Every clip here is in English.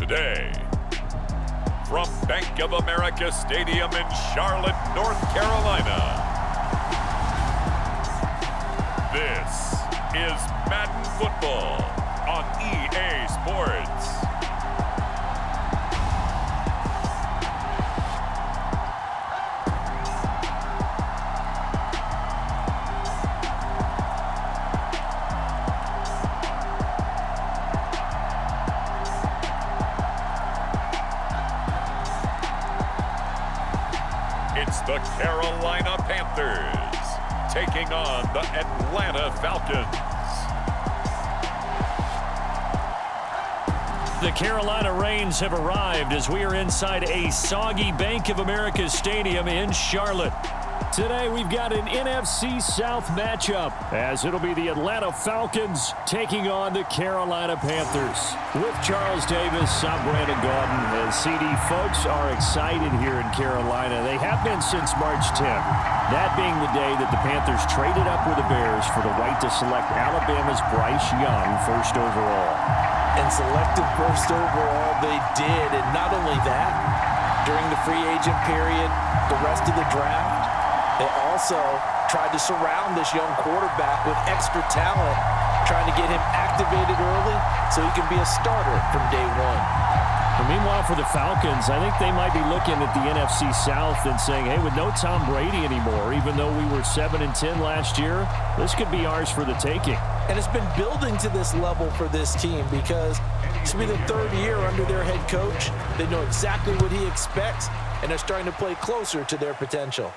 today. From Bank of America Stadium in Charlotte, North Carolina, this is Madden Football on EA Sports. It's the Carolina Panthers taking on the Atlanta Falcons. The Carolina Rains have arrived as we are inside a soggy Bank of America Stadium in Charlotte. Today we've got an NFC South matchup as it'll be the Atlanta Falcons taking on the Carolina Panthers. With Charles Davis, I'm Brandon Gaudin. The CD folks are excited here in Carolina. They have been since March 10th. That being the day that the Panthers traded up with the Bears for the right to select Alabama's Bryce Young first overall. And selected first overall they did. And not only that, during the free agent period, the rest of the draft, they also tried to surround this young quarterback with extra talent, trying to get him activated early so he can be a starter from day one. And meanwhile, for the Falcons, I think they might be looking at the NFC South and saying, hey, with no Tom Brady anymore, even though we were 7-10 last year, this could be ours for the taking. And it's been building to this level for this team because this will be the third year under their head coach. They know exactly what he expects, and they're starting to play closer to their potential.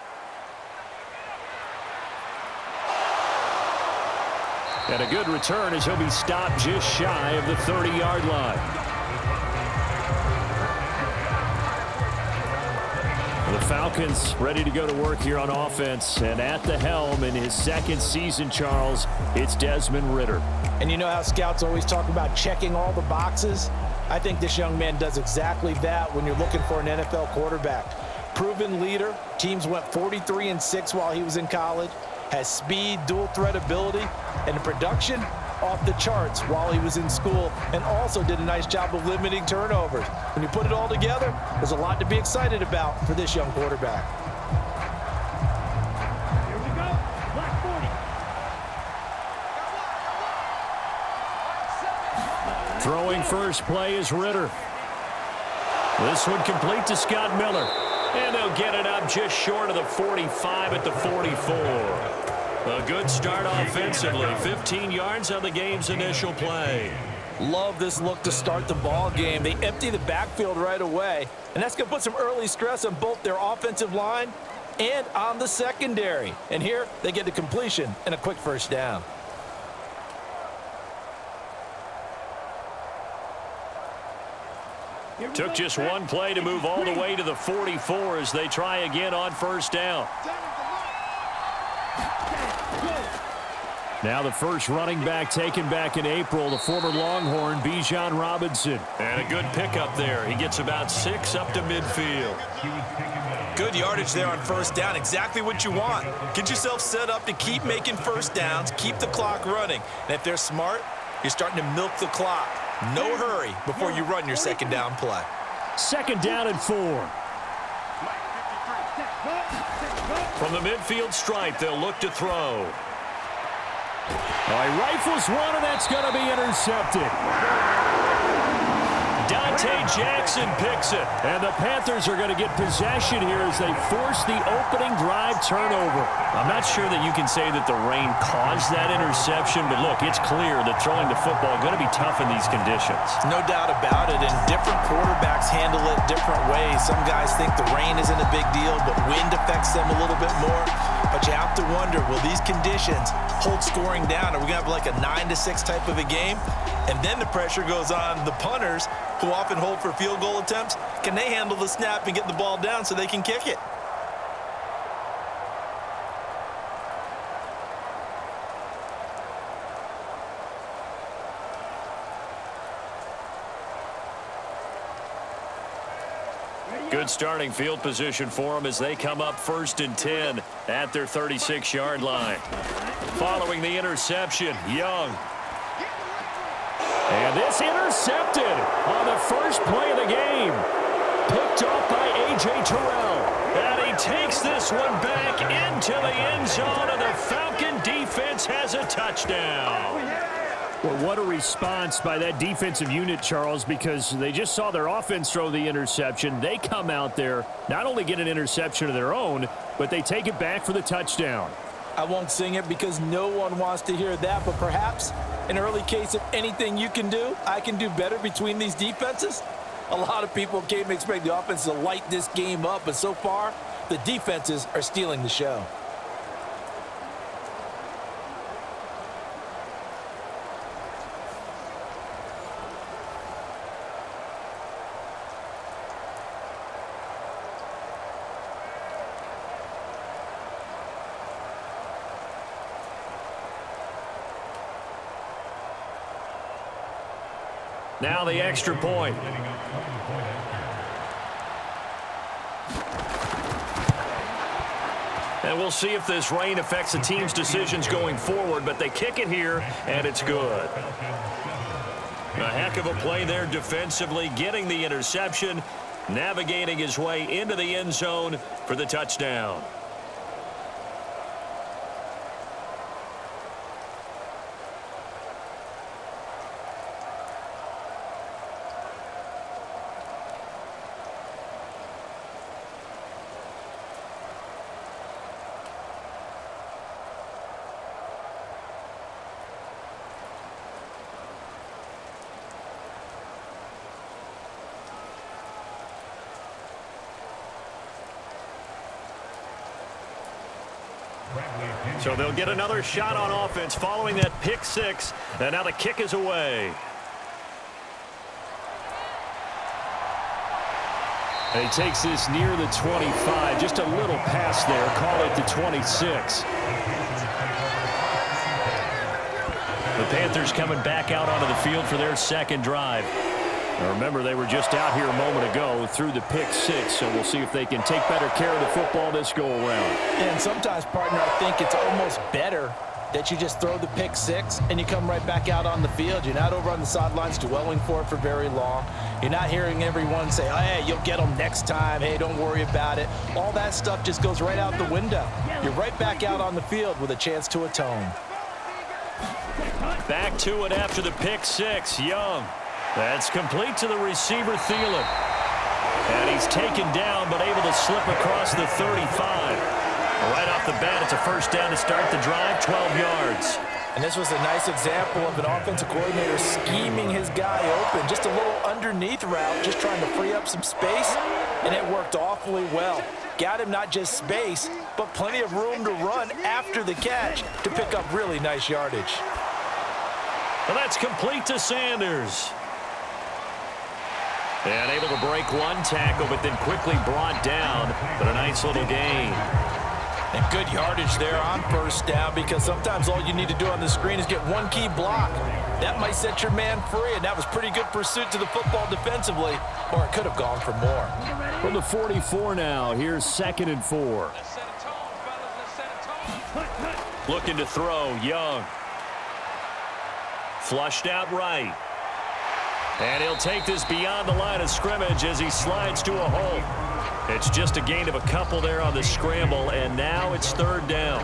And a good return as he'll be stopped just shy of the 30-yard line. The Falcons ready to go to work here on offense. And at the helm in his second season, Charles, it's Desmond Ridder. And you know how scouts always talk about checking all the boxes? I think this young man does exactly that when you're looking for an NFL quarterback. Proven leader. Teams went 43-6 while he was in college. Has speed, dual threat ability, and the production off the charts while he was in school, and also did a nice job of limiting turnovers. When you put it all together, there's a lot to be excited about for this young quarterback. Here we go, black 40. Throwing first play is Ridder. This one complete to Scott Miller. And they'll get it up just short of the 45 at the 44. A good start offensively. 15 yards on the game's initial play. Love this look to start the ball game. They empty the backfield right away, and that's going to put some early stress on both their offensive line and on the secondary. And here they get the completion and a quick first down. Took just one play to move all the way to the 44 as they try again on first down. Now the first running back taken back in April, the former Longhorn, Bijan Robinson. And a good pickup there. He gets about 6 up to midfield. Good yardage there on first down. Exactly what you want. Get yourself set up to keep making first downs, keep the clock running. And if they're smart, you're starting to milk the clock. No hurry before you run your second down play. Second down and 4. From the midfield stripe, they'll look to throw. He rifles one, and that's going to be intercepted. Dante Jackson picks it. And the Panthers are going to get possession here as they force the opening drive turnover. I'm not sure that you can say that the rain caused that interception, but look, it's clear that throwing the football is going to be tough in these conditions. No doubt about it, and different quarterbacks handle it different ways. Some guys think the rain isn't a big deal, but wind affects them a little bit more. But you have to wonder, will these conditions hold scoring down? Are we going to have like a 9-6 type of a game? And then the pressure goes on the punters, who often hold for field goal attempts. Can they handle the snap and get the ball down so they can kick it? Good starting field position for them as they come up 1st and 10 at their 36-yard line. Following the interception, Young. And this intercepted on the first play of the game. Picked off by A.J. Terrell. And he takes this one back into the end zone, and the Falcon defense has a touchdown. Well, what a response by that defensive unit, Charles, because they just saw their offense throw the interception. They come out there, not only get an interception of their own, but they take it back for the touchdown. I won't sing it because no one wants to hear that, but perhaps an early case of anything you can do, I can do better between these defenses. A lot of people came to expect the offense to light this game up, but so far, the defenses are stealing the show. Now the extra point. And we'll see if this rain affects the team's decisions going forward, but they kick it here, and it's good. A heck of a play there defensively, getting the interception, navigating his way into the end zone for the touchdown. So they'll get another shot on offense following that pick six, and now the kick is away. And he takes this near the 25, just a little pass there, call it the 26. The Panthers coming back out onto the field for their second drive. Now remember, they were just out here a moment ago through the pick six, so we'll see if they can take better care of the football this go-around. And sometimes, partner, I think it's almost better that you just throw the pick six and you come right back out on the field. You're not over on the sidelines dwelling for it for very long. You're not hearing everyone say, oh, hey, you'll get them next time. Hey, don't worry about it. All that stuff just goes right out the window. You're right back out on the field with a chance to atone. Back to it after the pick six. Young. That's complete to the receiver, Thielen. And he's taken down, but able to slip across the 35. Right off the bat, it's a first down to start the drive, 12 yards. And this was a nice example of an offensive coordinator scheming his guy open. Just a little underneath route, just trying to free up some space, and it worked awfully well. Got him not just space, but plenty of room to run after the catch to pick up really nice yardage. Well, that's complete to Sanders. And able to break one tackle, but then quickly brought down. But a nice little gain. And good yardage there on first down, because sometimes all you need to do on the screen is get one key block. That might set your man free, and that was pretty good pursuit to the football defensively, or it could have gone for more. From the 44 now, here's 2nd and 4. Looking to throw, Young. Flushed out right. And he'll take this beyond the line of scrimmage as he slides to a hole. It's just a gain of a couple there on the scramble, and now it's 3rd down.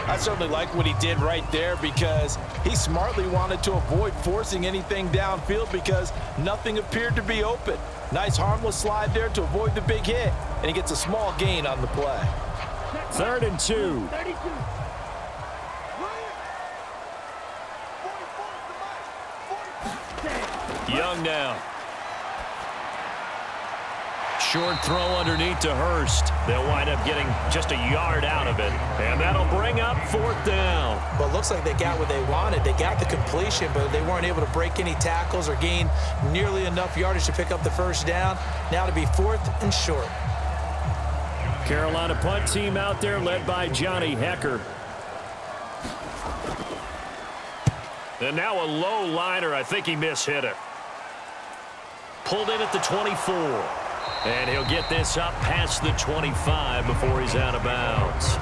I certainly like what he did right there, because he smartly wanted to avoid forcing anything downfield because nothing appeared to be open. Nice harmless slide there to avoid the big hit, and he gets a small gain on the play. 3rd and 2. Young now. Short throw underneath to Hurst. They'll wind up getting just a yard out of it. And that'll bring up 4th down. Well, it looks like they got what they wanted. They got the completion, but they weren't able to break any tackles or gain nearly enough yardage to pick up the first down. Now to be 4th and short. Carolina punt team out there led by Johnny Hecker. And now a low liner. I think he mishit it. Pulled in at the 24. And he'll get this up past the 25 before he's out of bounds.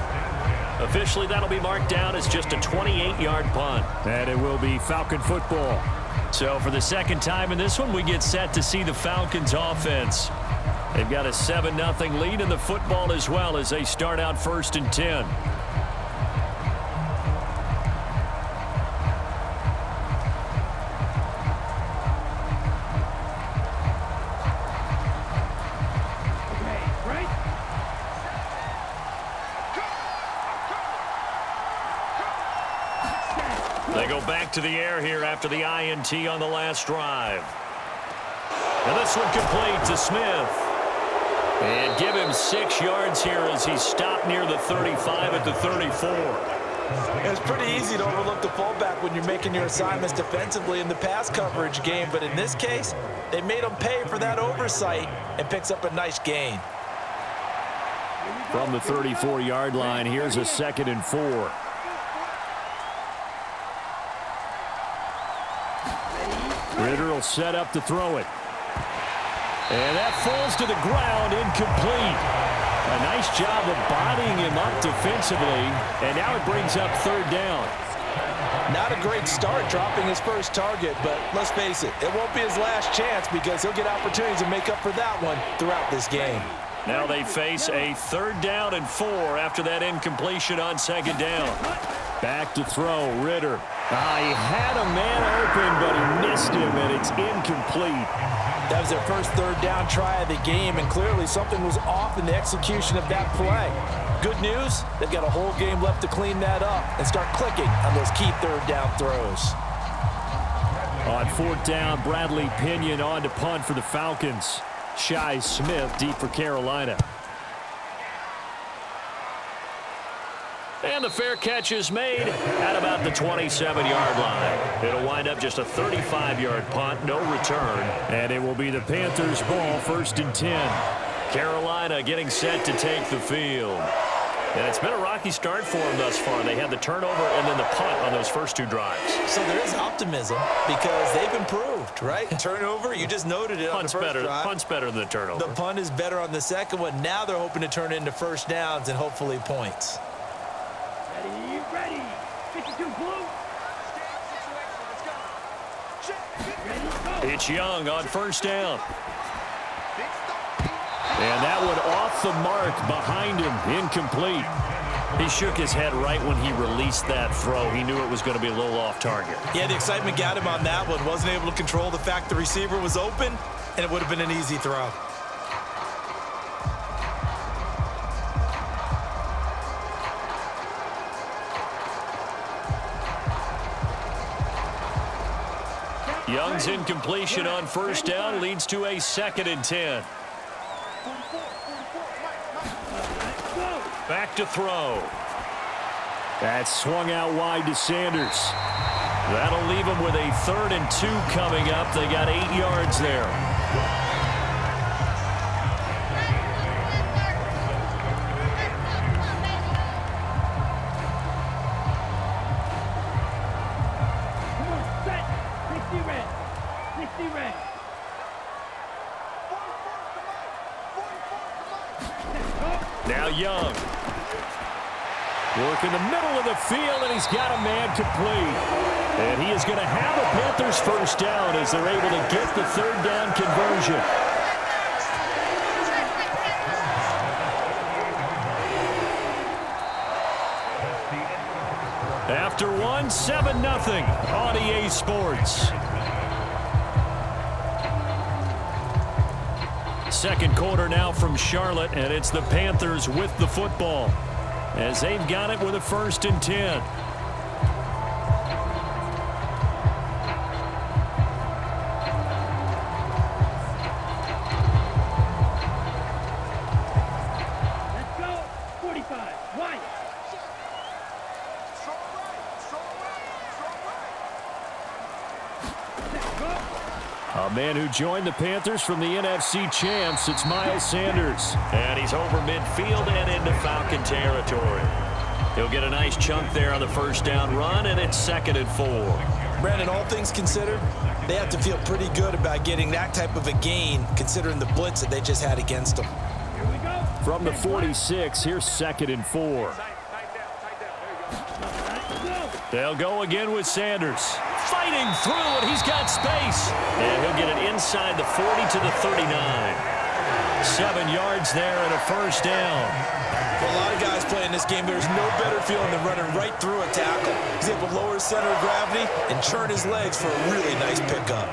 Officially, that'll be marked down as just a 28-yard punt. And it will be Falcon football. So for the second time in this one, we get set to see the Falcons offense. They've got a 7-0 lead in the football as well as they start out 1st and 10. They go back to the air here after the INT on the last drive. And this one complete to Smith. And give him 6 yards here as he stopped near the 35 at the 34. It's pretty easy to overlook the fullback when you're making your assignments defensively in the pass coverage game. But in this case, they made him pay for that oversight and picks up a nice gain. From the 34-yard line, here's a 2nd and 4. Ritter will set up to throw it. And that falls to the ground, incomplete. A nice job of bodying him up defensively, and now it brings up 3rd down. Not a great start dropping his first target, but let's face it, it won't be his last chance because he'll get opportunities to make up for that one throughout this game. Now they face a 3rd down and 4 after that incompletion on 2nd down. Back to throw, Ritter. He had a man open, but he missed him, and it's incomplete. That was their first 3rd down try of the game, and clearly something was off in the execution of that play. Good news, they've got a whole game left to clean that up and start clicking on those key 3rd down throws. On 4th down, Bradley Pinion on to punt for the Falcons. Shi Smith deep for Carolina. And the fair catch is made at about the 27-yard line. It'll wind up just a 35-yard punt, no return. And it will be the Panthers' ball, 1st and 10. Carolina getting set to take the field. And it's been a rocky start for them thus far. They had the turnover and then the punt on those first 2 drives. So there is optimism because they've improved, right? Turnover, you just noted it on the first drive. Punt's better than the turnover. The punt is better on the second one. Now they're hoping to turn it into 1st downs and hopefully points. Ready. 52 blue. It's Young on 1st down. And that one off the mark behind him, incomplete. He shook his head right when he released that throw. He knew it was going to be a little off target. Yeah, the excitement got him on that one. Wasn't able to control the fact the receiver was open, and it would have been an easy throw. Young's incompletion on 1st down leads to a 2nd and 10. Back to throw. That's swung out wide to Sanders. That'll leave them with a 3rd and 2 coming up. They got 8 yards there. Now Young. Work in the middle of the field, and he's got a man complete. And he is going to have a Panthers 1st down as they're able to get the 3rd down conversion. After 7-0 on EA Sports. Second quarter now from Charlotte, and it's the Panthers with the football as they've got it with a 1st and 10. Let's go. 45. Wide. A man who joined the Panthers from the NFC champs, it's Miles Sanders. And he's over midfield and into Falcon territory. He'll get a nice chunk there on the 1st down run, and it's 2nd and 4. Brandon, all things considered, they have to feel pretty good about getting that type of a gain considering the blitz that they just had against them. Here we go. From the 46, here's 2nd and 4. They'll go again with Sanders. Fighting through, and he's got space. And he'll get it inside the 40 to the 39. 7 yards there and a first down. For a lot of guys playing this game, there's no better feeling than running right through a tackle. He's able to lower his center of gravity and churn his legs for a really nice pickup.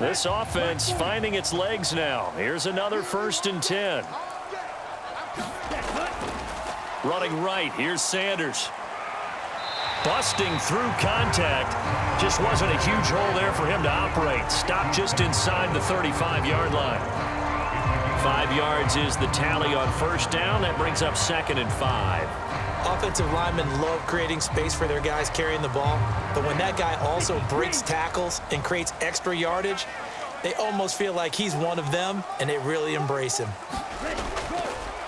This offense finding its legs now. Here's another 1st and 10. Running right, here's Sanders. Busting through contact. Just wasn't a huge hole there for him to operate. Stopped just inside the 35-yard line. 5 yards is the tally on first down. That brings up 2nd and 5. Offensive linemen love creating space for their guys carrying the ball, but when that guy also breaks tackles and creates extra yardage, they almost feel like he's one of them, and they really embrace him.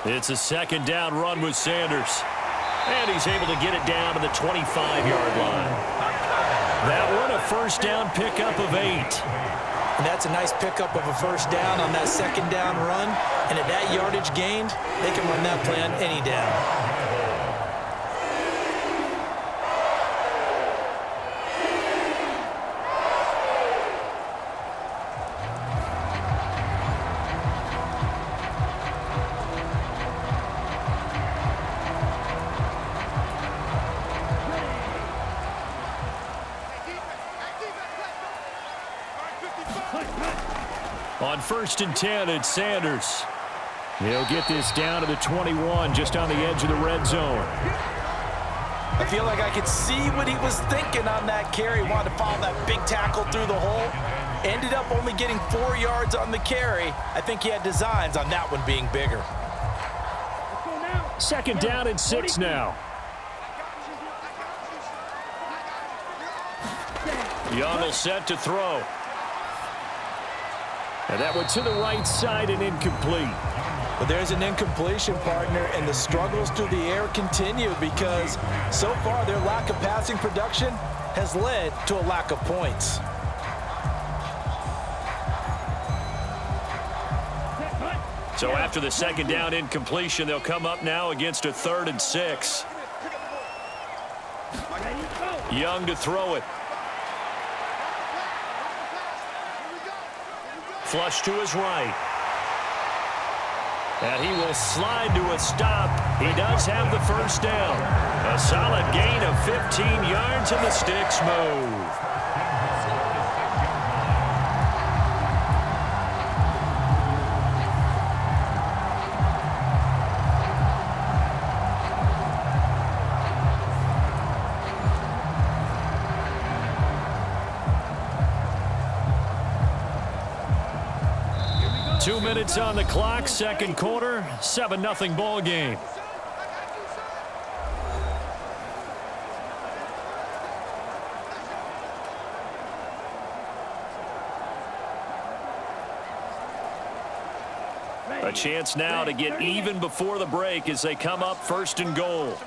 It's a 2nd down run with Sanders. And he's able to get it down to the 25-yard line. That one, a first down pickup of 8. And that's a nice pickup of a first down on that 2nd down run. And at that yardage gained, they can run that play on any down. On 1st and 10, it's Sanders. He'll get this down to the 21, just on the edge of the red zone. I feel like I could see what he was thinking on that carry. Wanted to follow that big tackle through the hole. Ended up only getting 4 yards on the carry. I think he had designs on that one being bigger. 2nd down and 6 now. Young will set to throw. And that went to the right side and incomplete. But there's an incompletion, partner, and the struggles through the air continue because so far their lack of passing production has led to a lack of points. So after the 2nd down incompletion, they'll come up now against a 3rd and 6. Young to throw it. Flush to his right. And he will slide to a stop. He does have the first down. A solid gain of 15 yards, and the sticks move. Two minutes on the clock, 2nd quarter, 7-0 ball game. A chance now to get even before the break as they come up 1st and goal.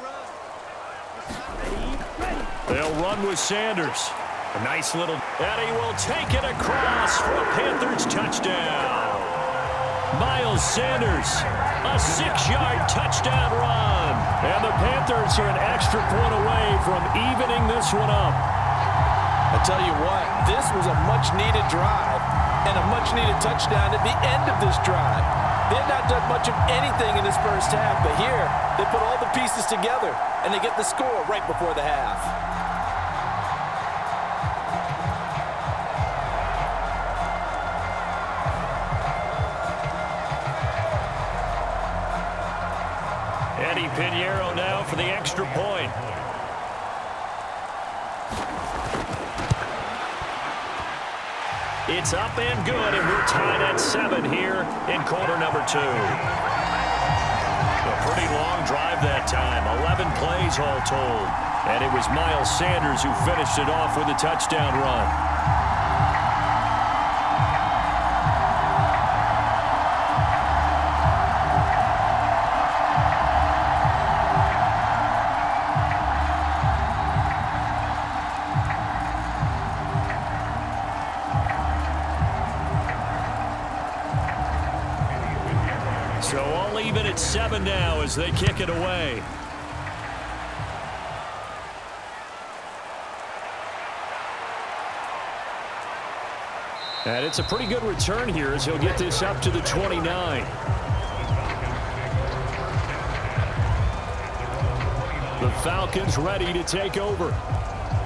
They'll run with Sanders. A nice little, and he will take it across for a Panthers touchdown. Miles Sanders, a 6-yard touchdown run. And the Panthers are an extra point away from evening this one up. I tell you what, this was a much-needed drive and a much-needed touchdown at the end of this drive. They had not done much of anything in this first half, but here they put all the pieces together, and they get the score right before the half. Pinheiro now for the extra point. It's up and good, and we're tied at 7 here in quarter number 2. A pretty long drive that time, 11 plays all told. And it was Miles Sanders who finished it off with a touchdown run. It's 7 now as they kick it away. And it's a pretty good return here as he'll get this up to the 29. The Falcons ready to take over.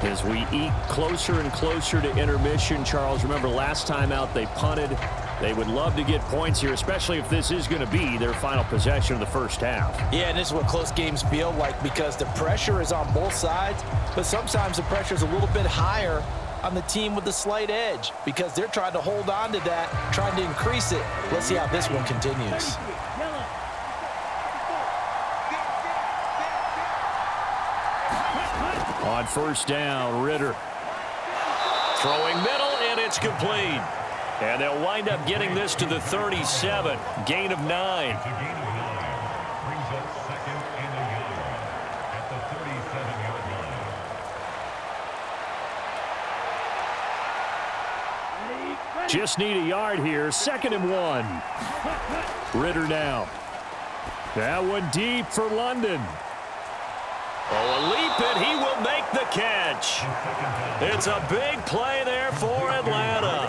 As we eke closer and closer to intermission, Charles, remember last time out they punted. They would love to get points here, especially if this is going to be their final possession of the first half. Yeah, and this is what close games feel like because the pressure is on both sides, but sometimes the pressure is a little bit higher on the team with the slight edge because they're trying to hold on to that, trying to increase it. Let's see how this one continues. On first down, Ritter. Throwing middle, and it's complete. And they'll wind up getting this to the 37. Gain of 9. Just need a yard here. 2nd and 1. Ritter now. That one deep for London. Oh, a leap, and he will make the catch. It's a big play there for Atlanta.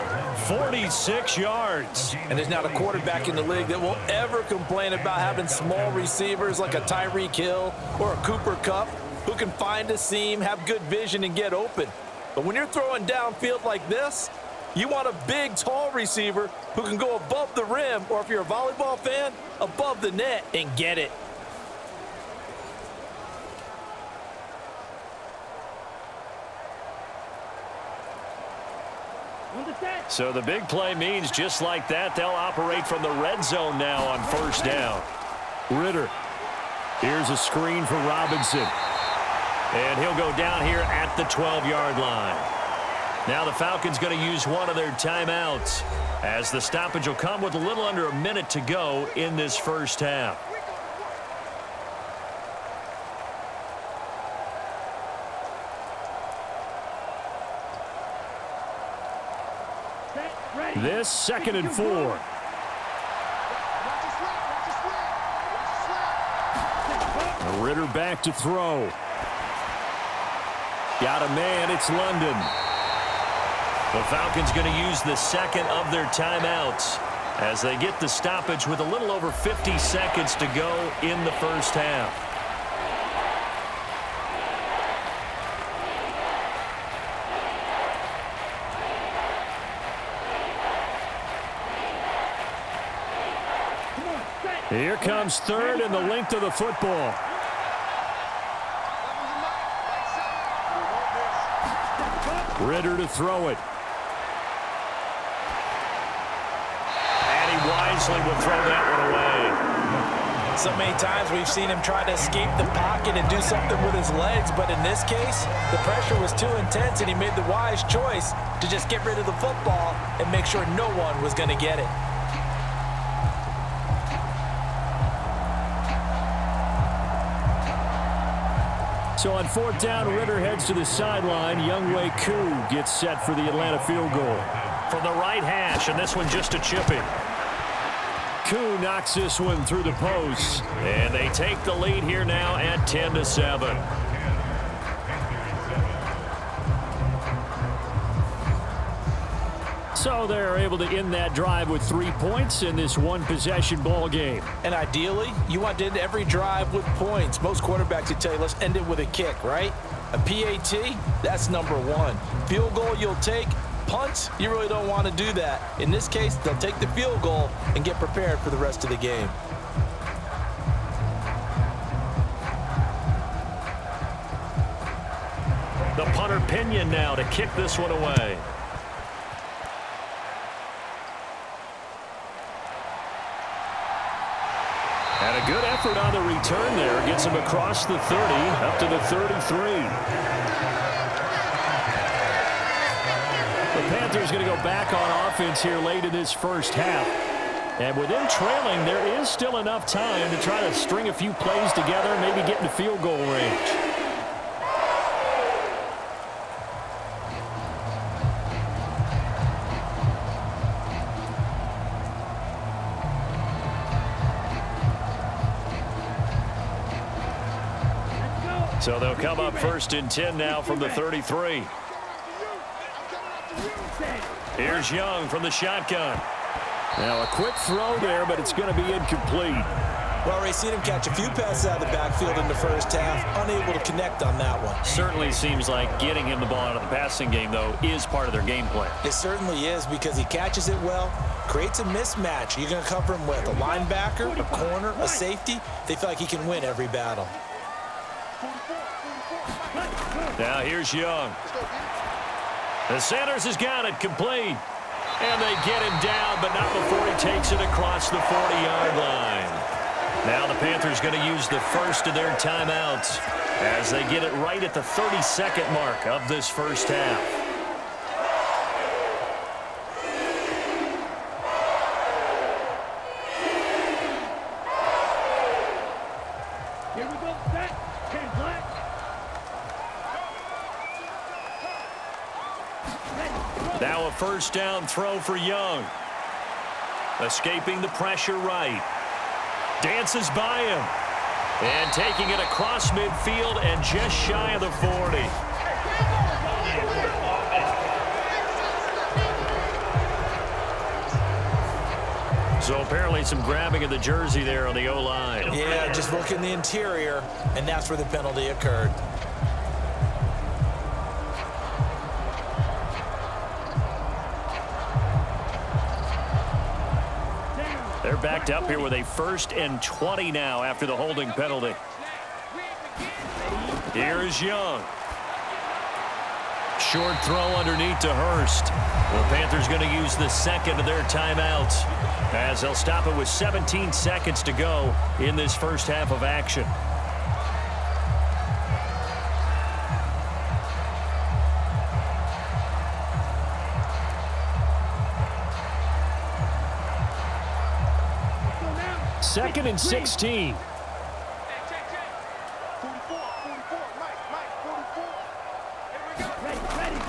46 yards. And there's not a quarterback in the league that will ever complain about having small receivers like a Tyreek Hill or a Cooper Kupp who can find a seam, have good vision, and get open. But when you're throwing downfield like this, you want a big, tall receiver who can go above the rim, or if you're a volleyball fan, above the net and get it. So the big play means just like that, they'll operate from the red zone now on first down. Ritter. Here's a screen for Robinson. And he'll go down here at the 12-yard line. Now the Falcons going to use one of their timeouts as the stoppage will come with a little under a minute to go in this first half. This 2nd and 4. Ritter back to throw. Got a man, it's London. The Falcons going to use the 2nd of their timeouts as they get the stoppage with a little over 50 seconds to go in the first half. Here comes 3rd and the length of the football. Ritter to throw it. And he wisely will throw that one away. So many times we've seen him try to escape the pocket and do something with his legs, but in this case, the pressure was too intense and he made the wise choice to just get rid of the football and make sure no one was going to get it. So on 4th down, Ritter heads to the sideline. Younghoe Koo gets set for the Atlanta field goal. From the right hash, and this one just a chip in. Koo knocks this one through the post. And they take the lead here now at 10-7. So they're able to end that drive with 3 points in this one-possession ball game. And ideally, you want to end every drive with points. Most quarterbacks would tell you, let's end it with a kick, right? A PAT, that's number 1. Field goal you'll take. Punts, you really don't want to do that. In this case, they'll take the field goal and get prepared for the rest of the game. The punter Pinion now to kick this one away. And a good effort on the return there. Gets him across the 30, up to the 33. The Panthers going to go back on offense here late in this first half. And with them trailing, there is still enough time to try to string a few plays together, maybe get into field goal range. So they'll come up 1st and 10 now from the 33. Here's Young from the shotgun. Now a quick throw there, but it's going to be incomplete. Well, Ray, seen him catch a few passes out of the backfield in the first half, unable to connect on that one. Certainly seems like getting him the ball out of the passing game, though, is part of their game plan. It certainly is, because he catches it well, creates a mismatch. You're going to cover him with a linebacker, a corner, a safety. They feel like he can win every battle. Now here's Young. The Sanders has got it complete. And they get him down, but not before he takes it across the 40-yard line. Now the Panthers going to use the first of their timeouts as they get it right at the 32nd mark of this first half. Here we go, set, 10 black. Now a first down throw for Young. Escaping the pressure right. Dances by him. And taking it across midfield and just shy of the 40. So apparently some grabbing of the jersey there on the O-line. Yeah, just look in the interior, and that's where the penalty occurred. They're backed up here with a 1st and 20 now after the holding penalty. Here is Young. Short throw underneath to Hurst. The Panthers going to use the second of their timeouts as they'll stop it with 17 seconds to go in this first half of action. Second and 16.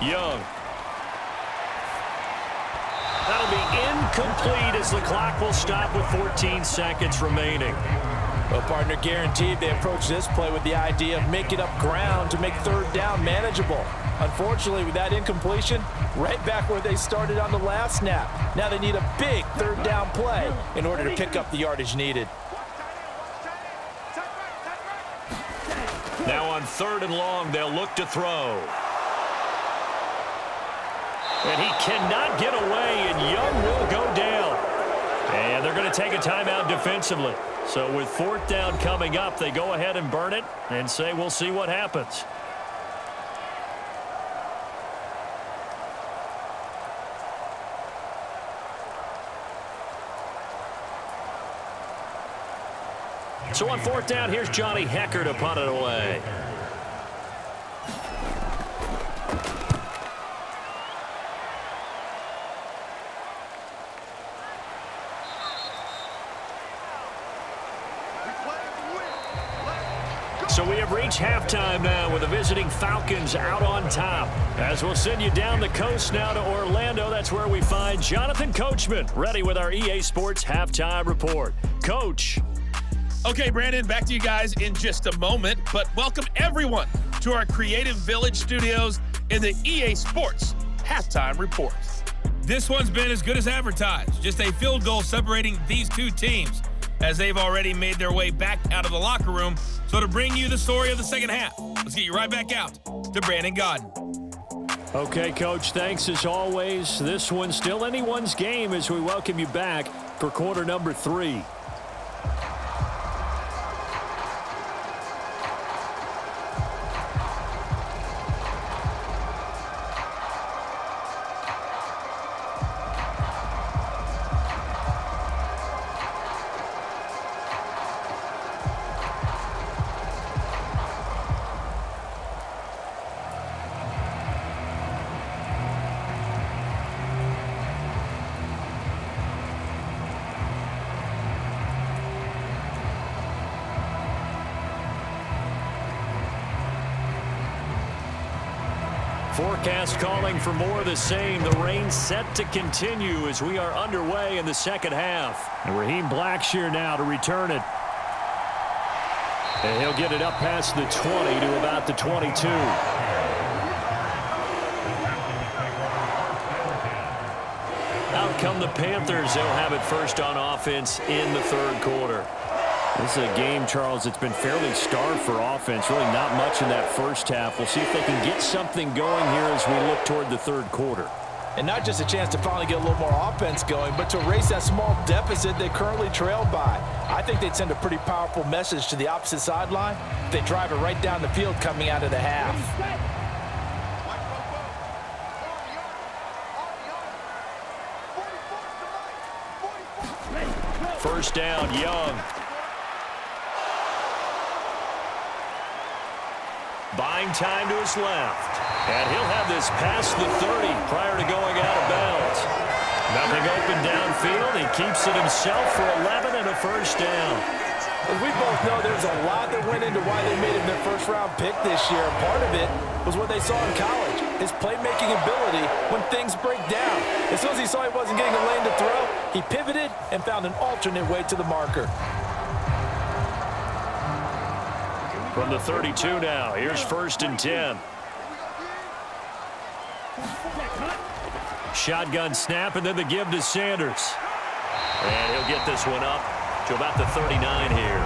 Young. That'll be incomplete as the clock will stop with 14 seconds remaining. Well, partner, guaranteed they approach this play with the idea of making up ground to make third down manageable. Unfortunately, with that incompletion, right back where they started on the last snap. Now they need a big third down play in order to pick up the yardage needed. Now on 3rd and long, they'll look to throw. And he cannot get away, and Young will go down. And they're going to take a timeout defensively. So with 4th down coming up, they go ahead and burn it and say we'll see what happens. So on 4th down, here's Johnny Hecker to punt it away. So we have reached halftime now with the visiting Falcons out on top. As we'll send you down the coast now to Orlando, that's where we find Jonathan Coachman ready with our EA Sports Halftime Report. Coach. Okay, Brandon, back to you guys in just a moment, but welcome everyone to our Creative Village studios in the EA Sports Halftime Report. This one's been as good as advertised, just a field goal separating these two teams as they've already made their way back out of the locker room. So to bring you the story of the second half, let's get you right back out to Brandon Godden. Okay, Coach, thanks as always. This one's still anyone's game as we welcome you back for quarter number 3. Forecast calling for more of the same. The rain set to continue as we are underway in the second half. And Raheem Blackshear now to return it. And he'll get it up past the 20 to about the 22. Out come the Panthers. They'll have it first on offense in the third quarter. This is a game, Charles, that's been fairly starved for offense. Really not much in that first half. We'll see if they can get something going here as we look toward the third quarter. And not just a chance to finally get a little more offense going, but to erase that small deficit they currently trailed by. I think they'd send a pretty powerful message to the opposite sideline if they drive it right down the field coming out of the half. First down, Young. Buying time to his left. And he'll have this past the 30 prior to going out of bounds. Nothing open downfield. He keeps it himself for 11 and a first down. As we both know, there's a lot that went into why they made him their first-round pick this year. Part of it was what they saw in college, his playmaking ability when things break down. As soon as he saw he wasn't getting a lane to throw, he pivoted and found an alternate way to the marker. From the 32 now, here's first and 10. Shotgun snap, and then the give to Sanders. And he'll get this one up to about the 39 here.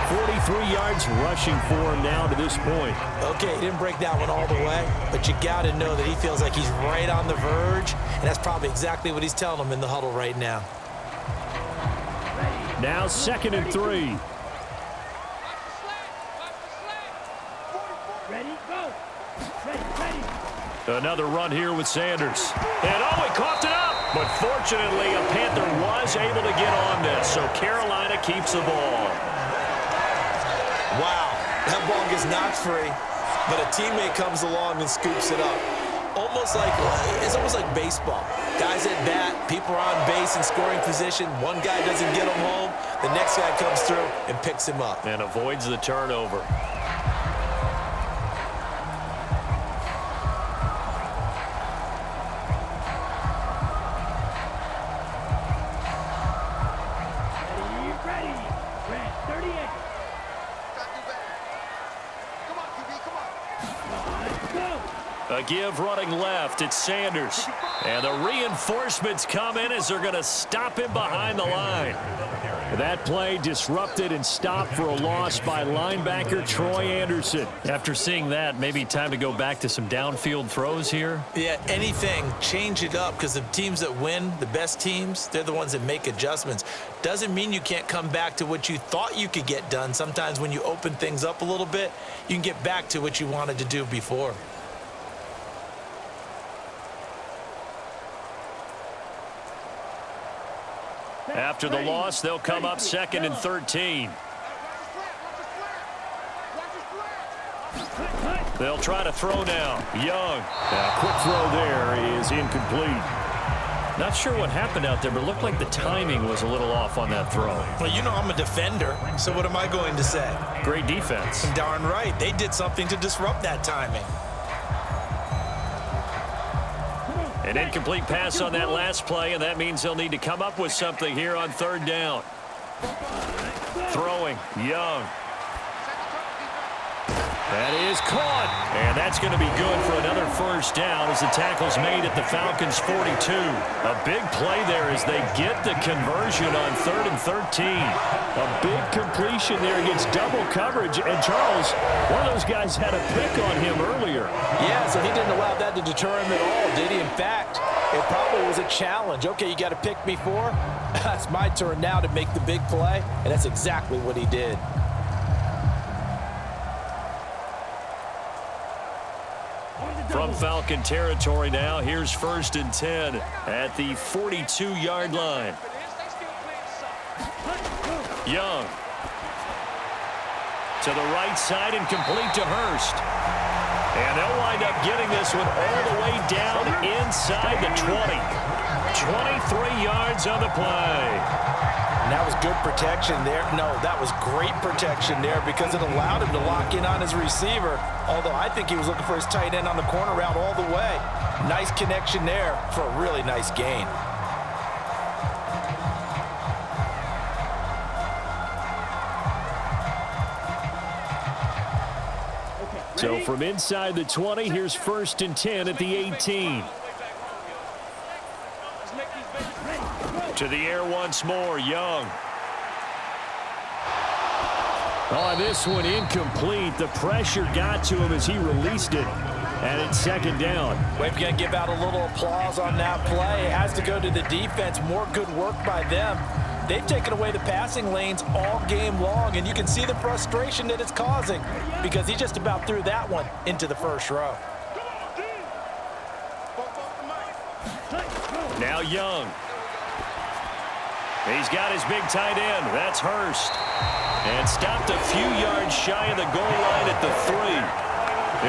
43 yards rushing for him now to this point. Okay, he didn't break that one all the way, but you got to know that he feels like he's right on the verge, and that's probably exactly what he's telling them in the huddle right now. Now 2nd and 3. Another run here with Sanders. And oh, he coughed it up. But fortunately, a Panther was able to get on this. So Carolina keeps the ball. Wow, that ball gets knocked free, but a teammate comes along and scoops it up. It's almost like baseball. Guys at bat, people are on base in scoring position. One guy doesn't get him home. The next guy comes through and picks him up. And avoids the turnover. A give running left. It's Sanders. And the reinforcements come in as they're going to stop him behind the line. That play disrupted and stopped for a loss by linebacker Troy Anderson. After seeing that, maybe time to go back to some downfield throws here. Yeah, anything. Change it up, because the teams that win, the best teams, they're the ones that make adjustments. Doesn't mean you can't come back to what you thought you could get done. Sometimes when you open things up a little bit, you can get back to what you wanted to do before. After the loss, they'll come up 2nd and 13. They'll try to throw now. Young. A quick throw there is incomplete. Not sure what happened out there, but it looked like the timing was a little off on that throw. Well, you know I'm a defender, so what am I going to say? Great defense. Darn right. They did something to disrupt that timing. An incomplete pass on that last play, and that means they'll need to come up with something here on 3rd down. Throwing, Young. That is caught, and that's going to be good for another first down as the tackle's made at the Falcons' 42. A big play there as they get the conversion on 3rd and 13. A big completion there against double coverage, and Charles, one of those guys had a pick on him earlier. Yeah, so he didn't allow that to deter him at all, did he? In fact, it probably was a challenge. Okay, you got to pick me for? That's my turn now to make the big play, and that's exactly what he did. From Falcon territory now, here's 1st and 10 at the 42-yard line. Young. To the right side and complete to Hurst. And they'll wind up getting this one all the way down inside the 20. 23 yards on the play. And that was good protection there. No, that was great protection there because it allowed him to lock in on his receiver. Although I think he was looking for his tight end on the corner route all the way. Nice connection there for a really nice gain. So from inside the 20, here's 1st and 10 at the 18. To the air once more, Young. Oh, this one incomplete. The pressure got to him as he released it. And it's 2nd down. We're going to give out a little applause on that play. It has to go to the defense. More good work by them. They've taken away the passing lanes all game long, and you can see the frustration that it's causing because he just about threw that one into the first row. Now Young. He's got his big tight end. That's Hurst. And stopped a few yards shy of the goal line at the 3.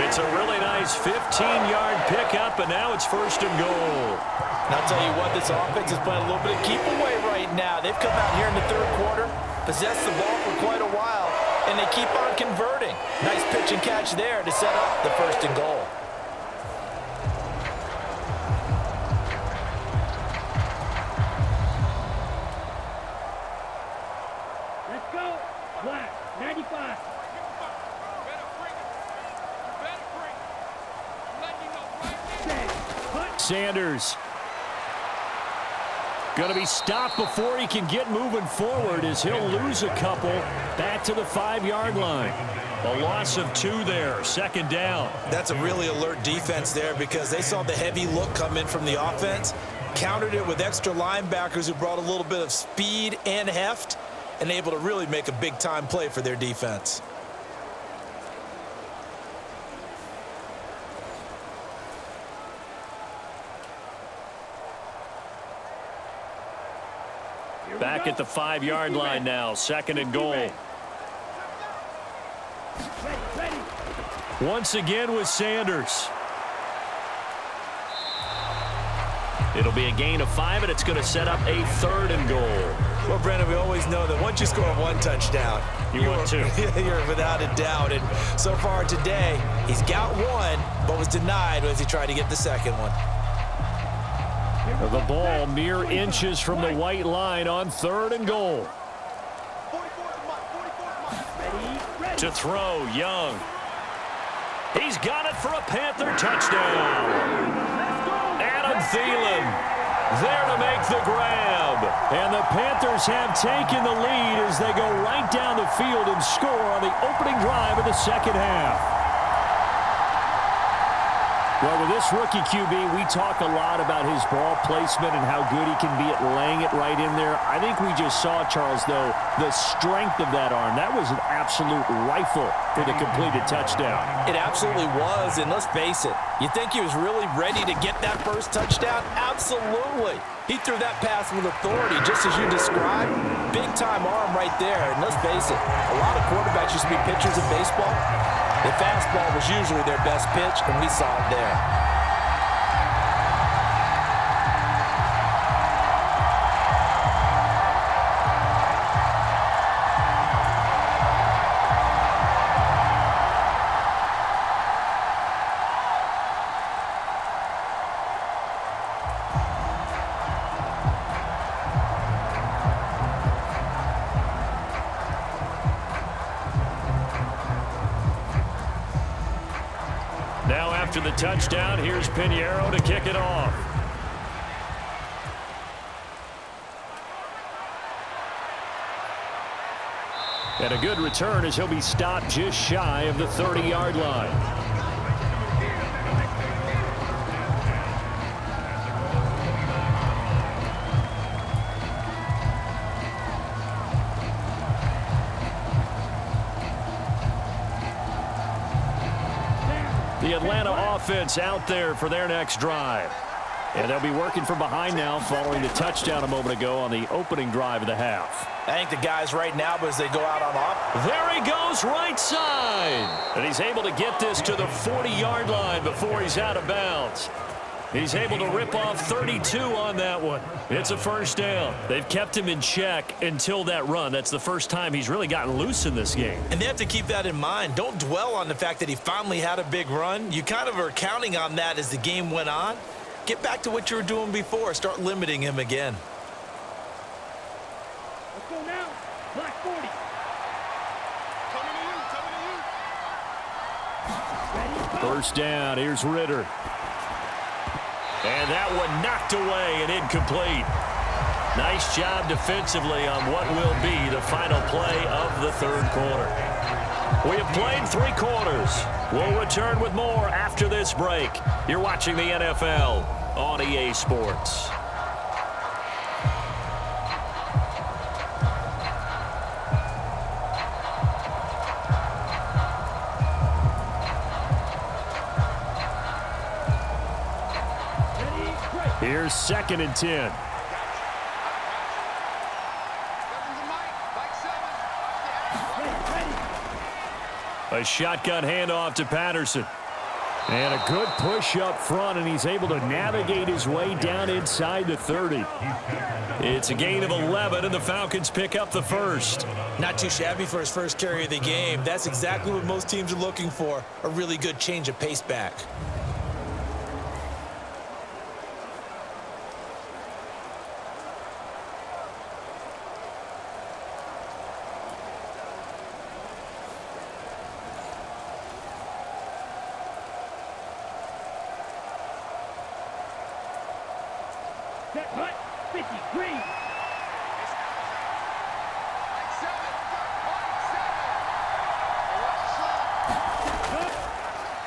It's a really nice 15-yard pickup, and now it's 1st and goal. And I'll tell you what, this offense is playing a little bit of keep away right now. They've come out here in the 3rd quarter, possessed the ball for quite a while, and they keep on converting. Nice pitch and catch there to set up the 1st and goal. Let's go. Black, 95. Sanders going to be stopped before he can get moving forward as he'll lose a couple back to the 5-yard line. A loss of 2 there, 2nd down. That's a really alert defense there because they saw the heavy look come in from the offense, countered it with extra linebackers who brought a little bit of speed and heft, and able to really make a big-time play for their defense. Back at the 5-yard line now, 2nd and goal. Once again with Sanders. It'll be a gain of 5, and it's going to set up a 3rd and goal. Well, Brandon, we always know that once you score 1 touchdown, you want 2. You're without a doubt. And so far today, he's got 1, but was denied as he tried to get the 2nd one. The ball mere inches from the white line on 3rd and goal. To throw, Young. He's got it for a Panther touchdown. Adam Thielen there to make the grab. And the Panthers have taken the lead as they go right down the field and score on the opening drive of the 2nd half. Well, with this rookie QB, we talk a lot about his ball placement and how good he can be at laying it right in there. I think we just saw, Charles, though, the strength of that arm. That was an absolute rifle for the completed touchdown. It absolutely was, and let's face it, you think he was really ready to get that first touchdown? Absolutely. He threw that pass with authority, just as you described. Big-time arm right there, and let's face it, a lot of quarterbacks used to be pitchers in baseball. The fastball was usually their best pitch, and we saw it there. After the touchdown, here's Pinheiro to kick it off. And a good return as he'll be stopped just shy of the 30-yard line. The Atlanta offense out there for their next drive. And they'll be working from behind now following the touchdown a moment ago on the opening drive of the half. I think the guys right now, as they go out on off. There he goes, right side. And he's able to get this to the 40-yard line before he's out of bounds. He's able to rip off 32 on that one. It's a first down. They've kept him in check until that run. That's the first time he's really gotten loose in this game. And they have to keep that in mind. Don't dwell on the fact that he finally had a big run. You kind of are counting on that as the game went on. Get back to what you were doing before. Start limiting him again. Let's go now. Black 40. Coming to you. First down, here's Ritter. And that one knocked away and incomplete. Nice job defensively on what will be the final play of the third quarter. We have played 3 quarters. We'll return with more after this break. You're watching the NFL on EA Sports. Here's 2nd and 10. A shotgun handoff to Patterson. And a good push up front, and he's able to navigate his way down inside the 30. It's a gain of 11, and the Falcons pick up the first. Not too shabby for his first carry of the game. That's exactly what most teams are looking for, a really good change of pace back.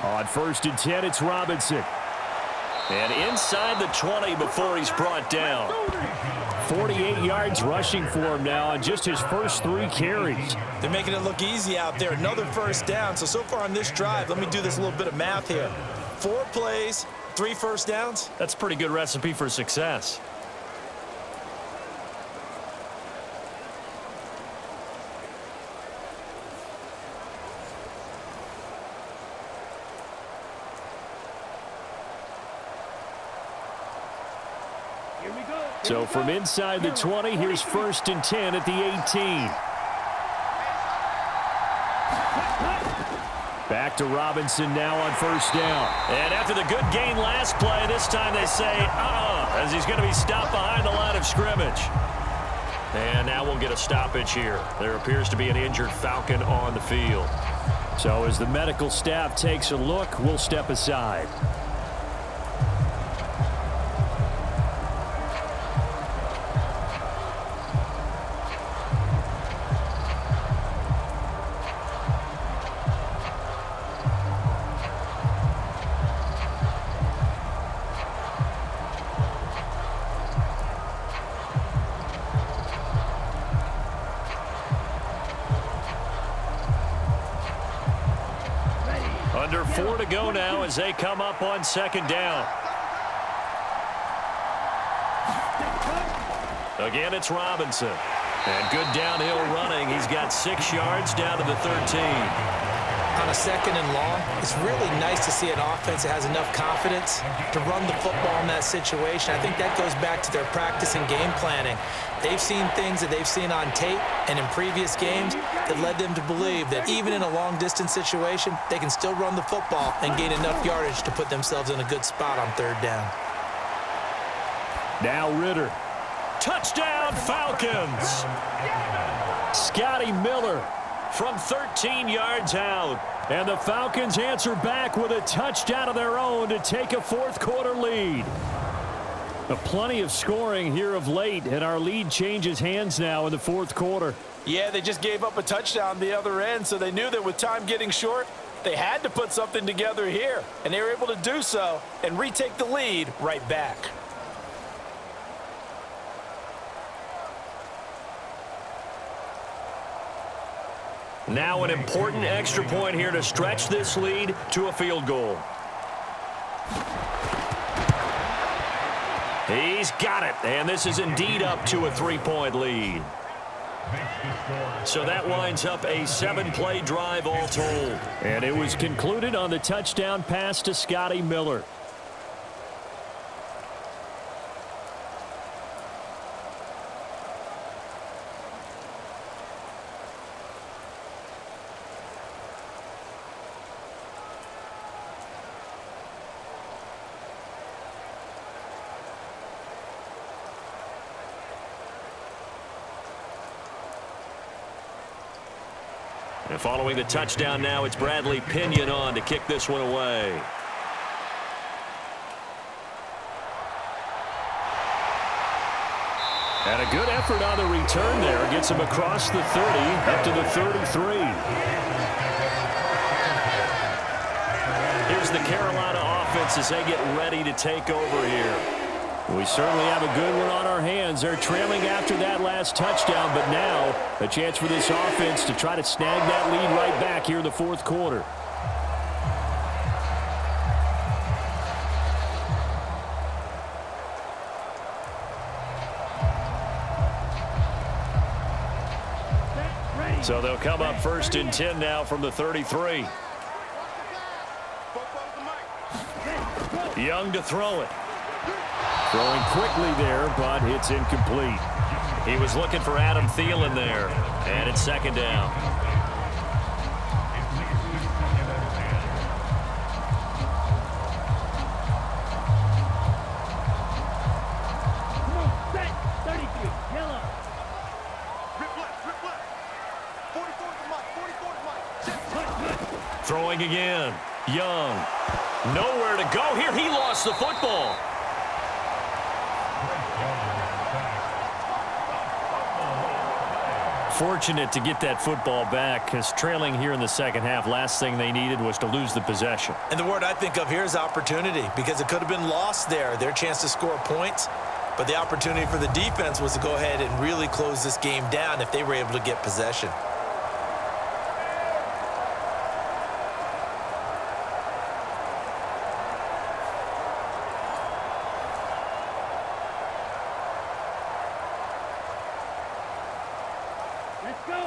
On 1st and 10, it's Robinson. And inside the 20 before he's brought down. 48 yards rushing for him now on just his first 3 carries. They're making it look easy out there. Another first down. So far on this drive, let me do this little bit of math here. 4 plays, 3 first downs. That's a pretty good recipe for success. So from inside the 20, here's 1st and 10 at the 18. Back to Robinson now on 1st down. And after the good gain last play, this time they say, as he's going to be stopped behind the line of scrimmage. And now we'll get a stoppage here. There appears to be an injured Falcon on the field. So as the medical staff takes a look, we'll step aside. Under 4 to go now as they come up on 2nd down. Again, it's Robinson. And good downhill running. He's got 6 yards down to the 13. On a 2nd and long, it's really nice to see an offense that has enough confidence to run the football in that situation. I think that goes back to their practice and game planning. They've seen things that they've seen on tape and in previous games that led them to believe that even in a long-distance situation, they can still run the football and gain enough yardage to put themselves in a good spot on 3rd down. Now Ritter. Touchdown, Falcons! Scotty Miller from 13 yards out. And the Falcons answer back with a touchdown of their own to take a 4th quarter lead. Plenty of scoring here of late, and our lead changes hands now in the 4th quarter. Yeah, they just gave up a touchdown the other end, so they knew that with time getting short, they had to put something together here. And they were able to do so and retake the lead right back. Now an important extra point here to stretch this lead to a field goal. He's got it, and this is indeed up to a 3-point lead. So that winds up a 7-play drive all told. And it was concluded on the touchdown pass to Scotty Miller. And following the touchdown now, it's Bradley Pinion on to kick this one away. And a good effort on the return there. Gets him across the 30, up to the 33. Here's the Carolina offense as they get ready to take over here. We certainly have a good one on our hands. They're trailing after that last touchdown, but now a chance for this offense to try to snag that lead right back here in the fourth quarter. So they'll come up 1st and 10 now from the 33. Young to throw it. Throwing quickly there, but it's incomplete. He was looking for Adam Thielen there, and it's 2nd down. Throwing again. Young. Nowhere to go here. He lost the football. Fortunate to get that football back, because trailing here in the second half, last thing they needed was to lose the possession. And the word I think of here is opportunity, because it could have been lost there, their chance to score points. But the opportunity for the defense was to go ahead and really close this game down if they were able to get possession.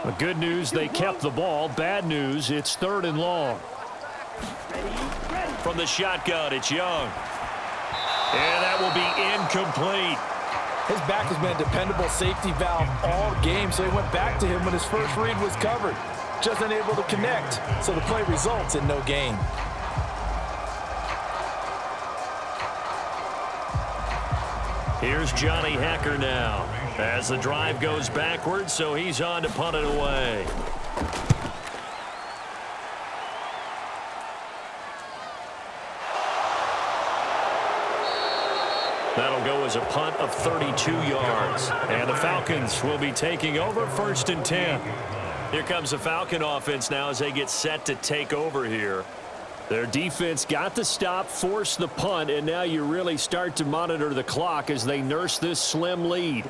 The good news, they kept the ball. Bad news, it's 3rd and long. From the shotgun, it's Young. And that will be incomplete. His back has been a dependable safety valve all game, so he went back to him when his first read was covered. Just unable to connect, so the play results in no gain. Here's Johnny Hekker now as the drive goes backwards, so he's on to punt it away. That'll go as a punt of 32 yards. And the Falcons will be taking over 1st and 10. Here comes the Falcon offense now as they get set to take over here. Their defense got the stop, forced the punt, and now you really start to monitor the clock as they nurse this slim lead.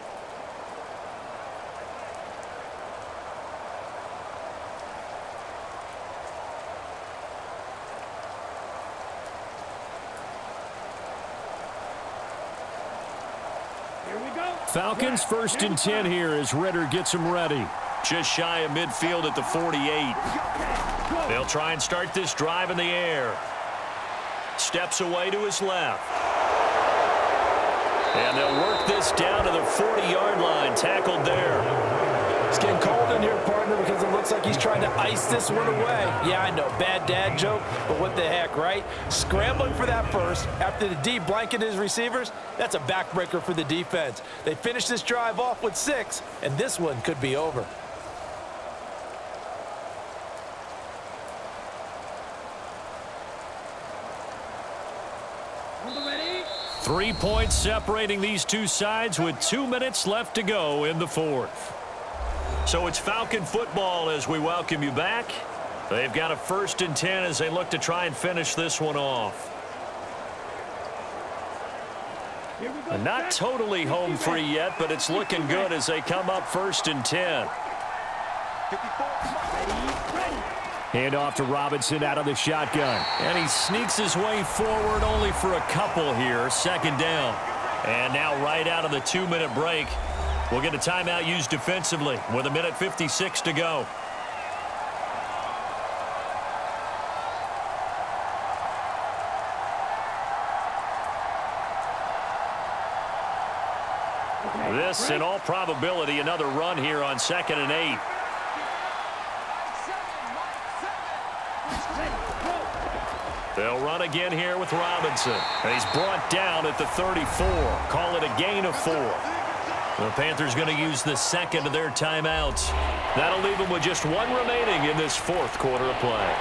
Falcons 1st and 10 here as Ritter gets them ready. Just shy of midfield at the 48. They'll try and start this drive in the air. Steps away to his left. And they'll work this down to the 40-yard line. Tackled there. It's getting cold in here, partner, because it looks like he's trying to ice this one away. Yeah, I know, bad dad joke, but what the heck, right? Scrambling for that first after the D blanketed his receivers. That's a backbreaker for the defense. They finish this drive off with 6, and this one could be over. Ready? 3 points separating these two sides with 2 minutes left to go in the fourth. So it's Falcon football as we welcome you back. They've got a 1st and 10 as they look to try and finish this one off. Not totally home free yet, but it's looking good as they come up 1st and 10. Hand off to Robinson out of the shotgun. And he sneaks his way forward only for a couple here. 2nd down. And now right out of the 2-minute break, we'll get a timeout used defensively with 1:56 to go. This, in all probability, another run here on 2nd and 8. They'll run again here with Robinson. And he's brought down at the 34. Call it a gain of 4. The Panthers going to use the second of their timeouts. That'll leave them with just one remaining in this fourth quarter of play.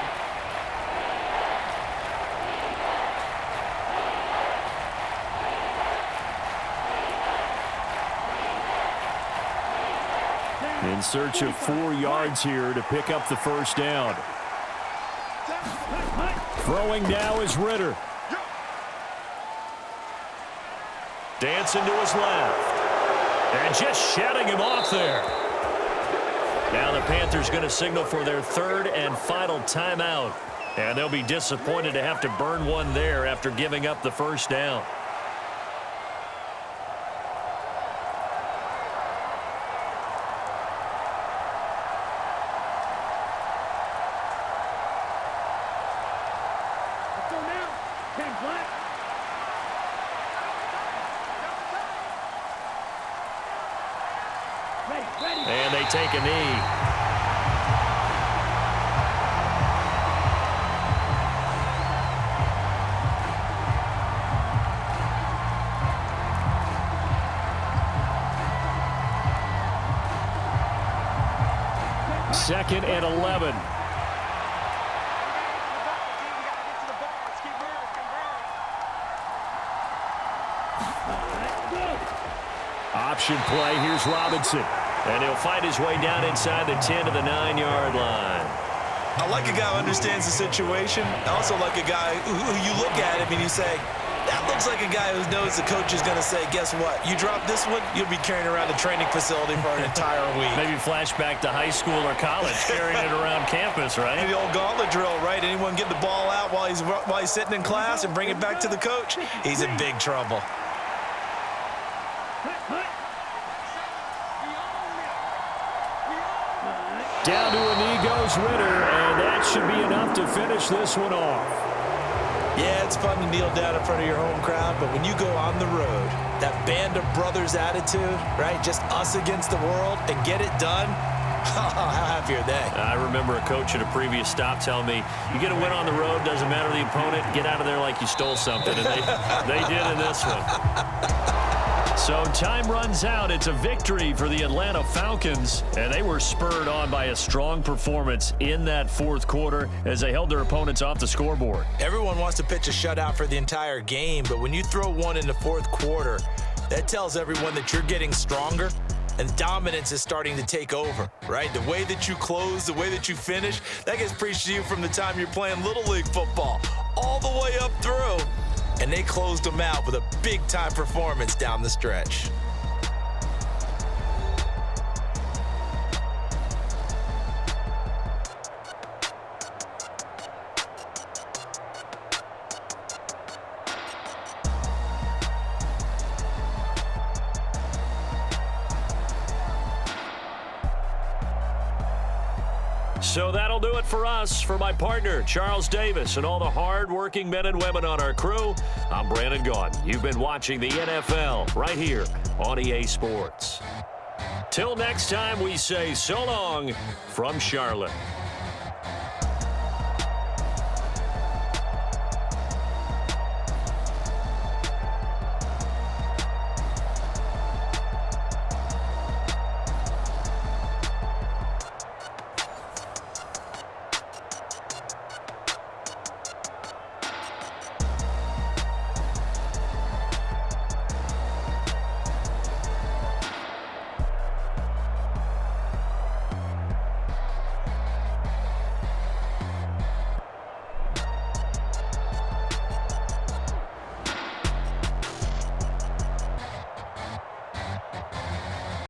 In search of 4 yards here to pick up the first down. Throwing now is Ritter. Dancing to his left. And just shutting him off there. Now the Panthers going to signal for their third and final timeout. And they'll be disappointed to have to burn one there after giving up the first down. And they take a knee. Second and 11. Option play. Here's Robinson. And he'll fight his way down inside the 10 to the 9-yard line. I like a guy who understands the situation. I also like a guy who you look at him and you say, that looks like a guy who knows the coach is going to say, guess what? You drop this one, you'll be carrying around the training facility for an entire week. Maybe flashback to high school or college, carrying it around campus, right? The old gauntlet drill, right? Anyone get the ball out while he's sitting in class and bring it back to the coach? He's in big trouble. Down to a knee goes Ritter, and that should be enough to finish this one off. Yeah, it's fun to kneel down in front of your home crowd, but when you go on the road, that band of brothers attitude, right, just us against the world, and get it done, how happy are they? I remember a coach at a previous stop telling me, you get a win on the road, doesn't matter the opponent, get out of there like you stole something, and they did in this one. So time runs out. It's a victory for the Atlanta Falcons, and they were spurred on by a strong performance in that fourth quarter as they held their opponents off the scoreboard. Everyone wants to pitch a shutout for the entire game, but when you throw one in the fourth quarter, that tells everyone that you're getting stronger and dominance is starting to take over, right? The way that you close, the way that you finish, that gets preached to you from the time you're playing Little League football all the way up through. And they closed them out with a big-time performance down the stretch. So that'll do it for us. For my partner, Charles Davis, and all the hard-working men and women on our crew, I'm Brandon Gaudin. You've been watching the NFL right here on EA Sports. Till next time, we say so long from Charlotte.